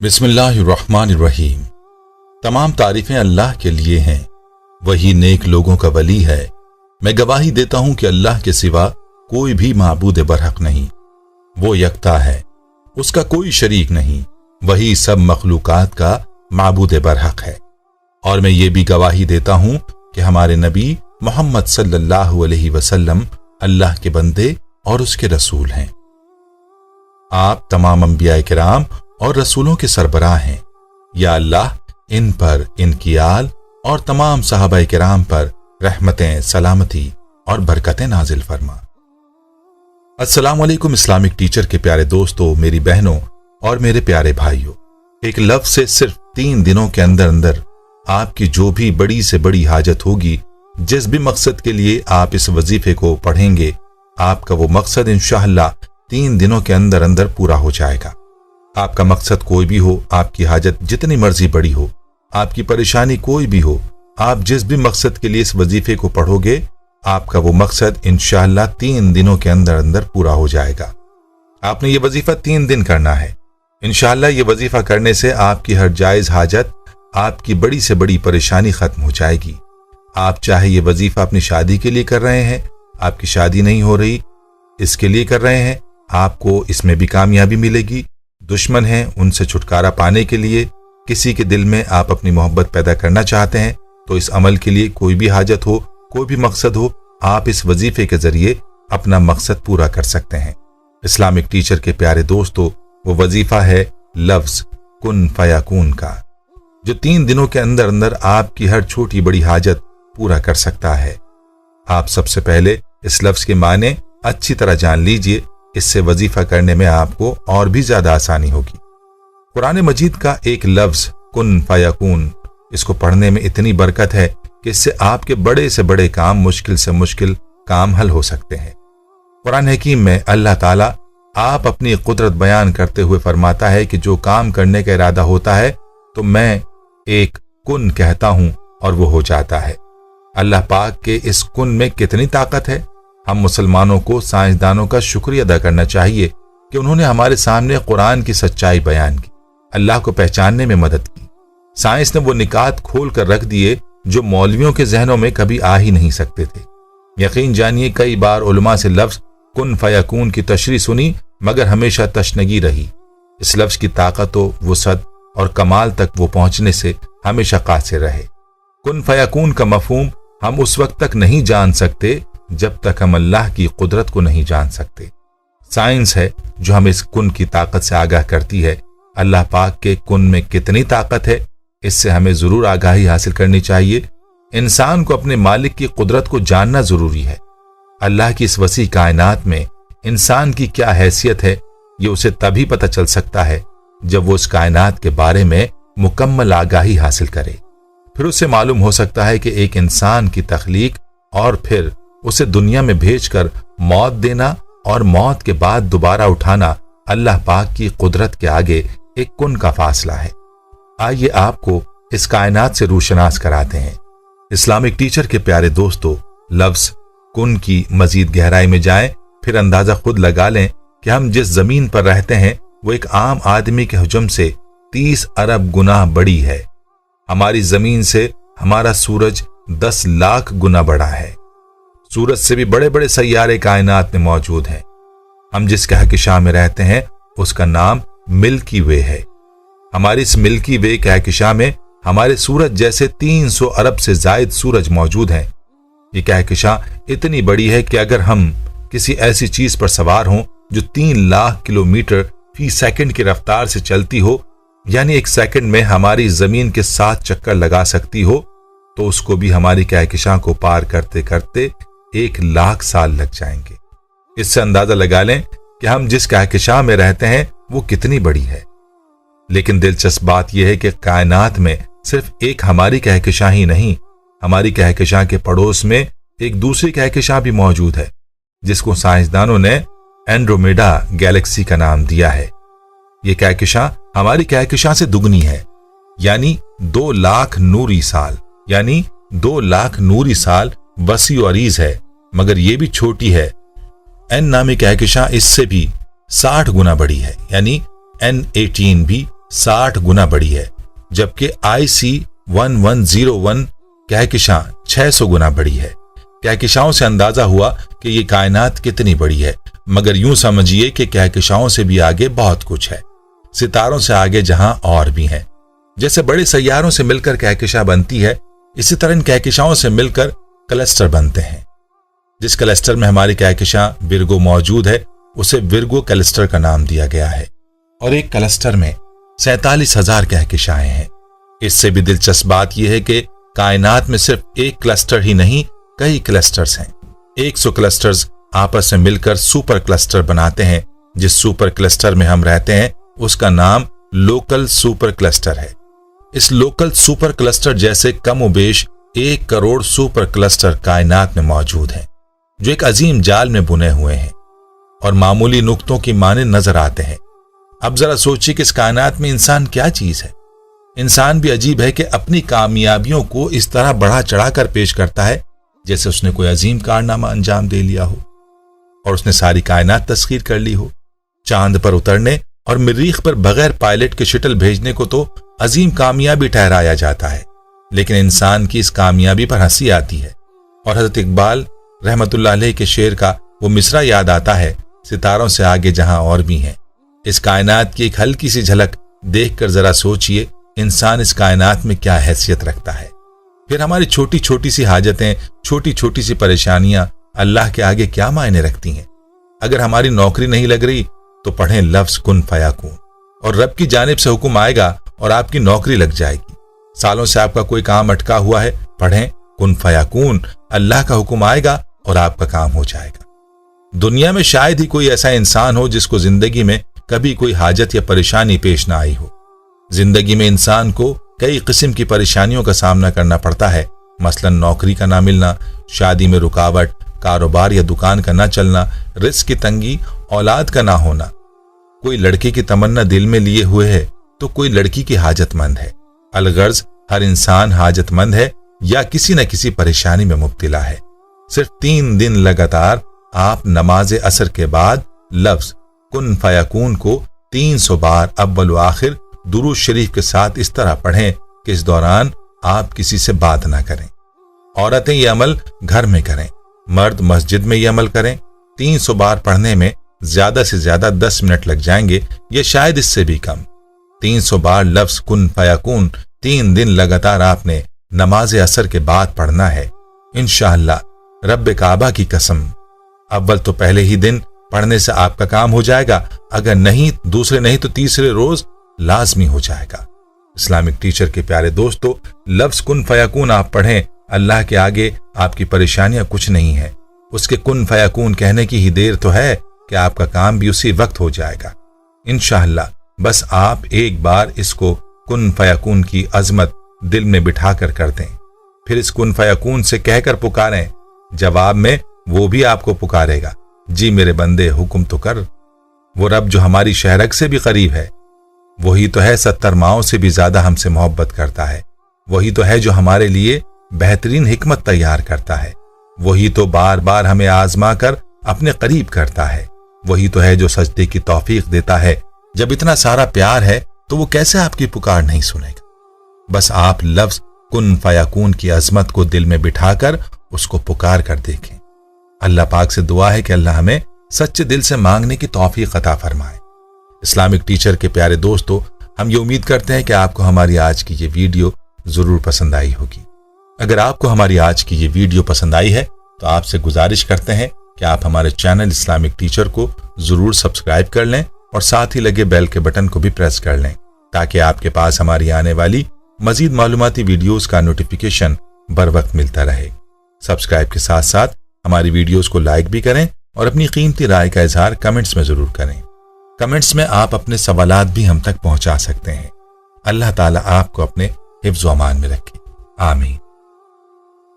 बिस्मिल्लाहिर्रहमानिर्रहीम। तमाम तारीफें अल्लाह के लिए हैं, वही नेक लोगों का वली है। मैं गवाही देता हूं कि अल्लाह के सिवा कोई भी माबूद बरहक नहीं, वो यकता है, उसका कोई शरीक नहीं, वही सब मखलूकात का माबूद बरहक है। और मैं ये भी गवाही देता हूं कि हमारे नबी मोहम्मद सल्लल्लाहु अलैहि वसल्लम अल्लाह के बंदे और उसके रसूल हैं। आप तमाम अंबिया किराम और रसूलों के सरबराह हैं। या अल्लाह इन पर, इनकी आल और तमाम सहाबा किराम पर रहमतें, सलामती और बरकतें नाजिल फरमा। अस्सलाम वालेकुम इस्लामिक टीचर के प्यारे दोस्तों, मेरी बहनों और मेरे प्यारे भाइयों। एक लफ्ज से सिर्फ 3 दिनों के अंदर अंदर आपकी जो भी बड़ी से बड़ी हाजत होगी, जिस भी मकसद के लिए आप इस वजीफे को पढ़ेंगे, आपका वो मकसद इंशाअल्लाह 3 दिनों के अंदर अंदर पूरा हो जाएगा। आपका मकसद कोई भी हो, आपकी हाजत जितनी मर्जी बड़ी हो, आपकी परेशानी कोई भी हो, आप जिस भी मकसद के लिए इस वजीफे को पढ़ोगे, आपका वो मकसद इंशाअल्लाह 3 दिनों के अंदर अंदर पूरा हो जाएगा। आपने ये वजीफा 3 दिन करना है। इंशाअल्लाह ये वजीफा करने से आपकी हर जायज हाजत, आपकी बड़ी से बड़ी परेशानी खत्म हो जाएगी। आप चाहे ये वजीफा अपनी शादी के लिए कर रहे हैं, आपकी शादी नहीं हो रही, इसके लिए कर रहे हैं, आपको इसमें भी कामयाबी मिलेगी। दुश्मन हैं, उनसे छुटकारा पाने के लिए, किसी के दिल में आप अपनी मोहब्बत पैदा करना चाहते हैं, तो इस अमल के लिए कोई भी हाजत हो, कोई भी मकसद हो, आप इस वजीफे के जरिए अपना मकसद पूरा कर सकते हैं। इस्लामिक टीचर के प्यारे दोस्तों, वो वजीफा है लफ्ज कुन फयाकून का, जो 3 दिनों के अंदर अंदर आपकी हर छोटी बड़ी हाजत पूरा कर सकता है। आप सबसे पहले इस लफ्ज के माने अच्छी तरह जान लीजिए, इससे वजीफा करने में आपको और भी ज्यादा आसानी होगी। कुरान मजीद का एक लफ्ज कुन फयाकून, इसको पढ़ने में इतनी बरकत है कि इससे आपके बड़े से बड़े काम, मुश्किल से मुश्किल काम हल हो सकते हैं। कुरान हकीम में अल्लाह ताला आप अपनी कुदरत बयान करते हुए फरमाता है कि जो काम करने का इरादा होता है तो मैं एक कुन कहता हूं और वो हो जाता है। अल्लाह पाक के इस कुन में कितनी ताकत है। हम मुसलमानों को, साइंसदानों का शुक्रिया अदा करना चाहिए कि उन्होंने हमारे सामने कुरान की सच्चाई बयान की, अल्लाह को पहचानने में मदद की। साइंस ने वो निकात खोल कर रख दिए जो मौलवियों के जहनों में कभी आ ही नहीं सकते थे। यकीन जानिए, कई बार उलमा से लफ्ज कुन फयाकून की तशरीह सुनी, मगर हमेशा तशनगी रही। इस लफ्ज की ताकत व वुसअत और कमाल तक वो पहुंचने से हमेशा कासिर रहे। कुन फयाकून का मफहूम हम उस वक्त तक नहीं जान सकते जब तक हम अल्लाह की कुदरत को नहीं जान सकते। साइंस है जो हमें इस कुन की ताकत से आगाह करती है। अल्लाह पाक के कुन में कितनी ताकत है, इससे हमें जरूर आगाही हासिल करनी चाहिए। इंसान को अपने मालिक की कुदरत को जानना जरूरी है। अल्लाह की इस वसी कायनात में इंसान की क्या हैसियत है, ये उसे तभी पता चल सकता है जब वो इस कायनात के बारे में मुकम्मल आगाही हासिल करे। फिर उसे मालूम हो सकता है कि एक इंसान की तख्लीक और फिर उसे दुनिया में भेजकर मौत देना और मौत के बाद दोबारा उठाना अल्लाह पाक की कुदरत के आगे एक कुन का फासला है। आइए आपको इस कायनात से रूशनास कराते हैं। इस्लामिक टीचर के प्यारे दोस्तों, लफ्ज कुन की मजीद गहराई में जाएं, फिर अंदाजा खुद लगा लें कि हम जिस जमीन पर रहते हैं वो एक आम आदमी के हुजम से 30 अरब गुना बड़ी है। हमारी जमीन से हमारा सूरज 10 लाख गुना बड़ा है। सूरज से भी बड़े बड़े सैयारे कायनात में मौजूद हैं। हम जिस कहकशां में रहते हैं उसका नाम मिल्की वे है। हमारी इस मिल्की वे कहकशां में हमारे सूरज जैसे 300 अरब से जायद सूरज मौजूद हैं। ये कहकशां इतनी बड़ी है कि अगर हम किसी ऐसी चीज पर सवार हों जो 3 लाख किलोमीटर फी सेकंड की रफ्तार से चलती हो, यानी 1 सेकंड में हमारी जमीन के 7 चक्कर लगा सकती हो, तो उसको भी हमारी कहकशां को पार करते करते 1 लाख साल लग जाएंगे। इससे अंदाजा लगा लें कि हम जिस कहकशां में रहते हैं वो कितनी बड़ी है। लेकिन दिलचस्प बात यह है कि कायनात में सिर्फ एक हमारी कहकशां ही नहीं, हमारी कहकशां के पड़ोस में एक दूसरी कहकशां भी मौजूद है, जिसको साइंसदानों ने एंड्रोमेडा गैलेक्सी का नाम दिया है। ये कहकशां हमारी कहकशां से दुगनी है, यानी 2 लाख नूरी साल, यानी 2 लाख नूरी साल वसी और अरीज है, मगर ये भी छोटी है। एन नामी कहकशां इससे भी 60 गुना बड़ी है, यानी N18 भी 60 गुना बड़ी है, जबकि IC1101 कहकशां 600 गुना बड़ी है। कहकशाओं से अंदाजा हुआ कि ये कायनात कितनी बड़ी है, मगर यूं समझिए कि कहकशाओं से भी आगे बहुत कुछ है, सितारों से आगे जहां और भी हैं। जैसे बड़े सैयारों से मिलकर कहकशां बनती है, इसी तरह इन कहकशाओं से मिलकर क्लस्टर बनते हैं। जिस क्लस्टर में हमारी कहकशां विर्गो मौजूद है, उसे विर्गो क्लस्टर का नाम दिया गया है, और एक क्लस्टर में 47,000 कहकशाएं हैं। इससे भी दिलचस्प बात यह है कि कायनात में सिर्फ एक क्लस्टर ही नहीं, कई क्लस्टर्स हैं। 100 क्लस्टर्स आपस में मिलकर सुपर क्लस्टर बनाते हैं। जिस सुपर क्लस्टर में हम रहते हैं उसका नाम लोकल सुपर क्लस्टर है। इस लोकल सुपर क्लस्टर जैसे कमोबेश 1 करोड़ सुपर क्लस्टर कायनात में मौजूद हैं, जो एक अजीम जाल में बुने हुए हैं और मामूली नुक्तों की माने नजर आते हैं। अब जरा सोचिए कि इस कायनात में इंसान क्या चीज है। इंसान भी अजीब है कि अपनी कामयाबियों को इस तरह बढ़ा चढ़ाकर पेश करता है जैसे उसने कोई अजीम कारनामा अंजाम दे लिया हो और उसने सारी कायनात तस्खीर कर ली हो। चांद पर उतरने और मरीख पर बगैर पायलट के शटल भेजने को तो अजीम कामयाबी ठहराया जाता है, लेकिन इंसान की इस कामयाबी पर हंसी आती है और हजरत इकबाल रहमतुल्लाह अलैह के शेर का वो मिसरा याद आता है, सितारों से आगे जहां और भी हैं। इस कायनात की एक हल्की सी झलक देखकर जरा सोचिए इंसान इस कायनात में क्या हैसियत रखता है। फिर हमारी छोटी छोटी सी हाजतें, छोटी छोटी सी परेशानियां अल्लाह के आगे क्या मायने रखती हैं। अगर हमारी नौकरी नहीं लग रही तो पढ़ें लफ्ज कुन फयाकून, और रब की जानिब से हुक्म आएगा और आपकी नौकरी लग जाएगी। सालों से आपका कोई काम अटका हुआ है, पढ़ें कुन फयाकून, अल्लाह का हुक्म आएगा और आपका काम हो जाएगा। दुनिया में शायद ही कोई ऐसा इंसान हो जिसको जिंदगी में कभी कोई हाजत या परेशानी पेश ना आई हो। जिंदगी में इंसान को कई किस्म की परेशानियों का सामना करना पड़ता है, मसलन नौकरी का ना मिलना, शादी में रुकावट, कारोबार या दुकान का ना चलना, रिस्क की तंगी, औलाद का ना होना। कोई लड़के की तमन्ना दिल में लिए हुए है तो कोई लड़की की हाजतमंद है। अलगर्ज हर इंसान हाजतमंद है या किसी न किसी परेशानी में मुब्तला है। सिर्फ 3 दिन लगातार आप नमाज असर के बाद लफ्ज कुन फयाकून को 300 बार अव्वल व आखिर दुरूद शरीफ के साथ इस तरह पढ़ें कि इस दौरान आप किसी से बात ना करें। औरतें ये अमल घर में करें, मर्द मस्जिद में ये अमल करें। 300 बार पढ़ने में ज्यादा से ज्यादा 10 मिनट लग जाएंगे, या शायद इससे भी कम। 300 बार लफ्ज कुन फयाकून 3 दिन लगातार आपने नमाज असर के बाद पढ़ना है। इंशाअल्लाह रब्बे काबा की कसम, अव्वल तो पहले ही दिन पढ़ने से आपका काम हो जाएगा, अगर नहीं दूसरे नहीं तो तीसरे रोज लाजमी हो जाएगा। इस्लामिक टीचर के प्यारे दोस्तों, लफ्ज कुन फयाकून आप पढ़ें, अल्लाह के आगे आपकी परेशानियां कुछ नहीं है। उसके कुन फयाकून कहने की ही देर तो है कि आपका काम भी उसी वक्त हो जाएगा इंशाअल्लाह। बस आप एक बार इसको कुन फयाकून की अजमत दिल में बिठाकर कर दें, फिर इस कुन फयाकून से कहकर पुकारें, जवाब में वो भी आपको पुकारेगा, जी मेरे बंदे हुक्म तो कर। वो रब जो हमारी शहरग से भी करीब है, वही तो है 70 माओं से भी ज्यादा हमसे मोहब्बत करता है। वही तो है जो हमारे लिए बेहतरीन हिकमत तैयार करता है। वही तो बार बार हमें आजमा कर अपने करीब करता है। वही तो है जो सजदे की तौफीक देता है। जब इतना सारा प्यार है तो वो कैसे आपकी पुकार नहीं सुनेगा। बस आप लफ्ज कुन फयाकून की अजमत को दिल में बिठाकर उसको पुकार कर देखें। अल्लाह पाक से दुआ है कि अल्लाह हमें सच्चे दिल से मांगने की तौफीक अता फरमाए। इस्लामिक टीचर के प्यारे दोस्तों, हम ये उम्मीद करते हैं कि आपको हमारी आज की ये वीडियो जरूर पसंद आई होगी। अगर आपको हमारी आज की ये वीडियो पसंद आई है तो आपसे गुजारिश करते हैं कि आप हमारे चैनल इस्लामिक टीचर को जरूर सब्सक्राइब कर लें और साथ ही लगे बेल के बटन को भी प्रेस कर लें, ताकि आपके पास हमारी आने वाली मजीद मालूमाती वीडियोस का नोटिफिकेशन बर वक्त मिलता रहे। सब्सक्राइब के साथ साथ हमारी वीडियोस को लाइक भी करें और अपनी कीमती राय का इजहार कमेंट्स में जरूर करें। कमेंट्स में आप अपने सवालात भी हम तक पहुंचा सकते हैं। अल्लाह ताला आपको अपने हिफ्ज़ व अमान में रखे। आमीन।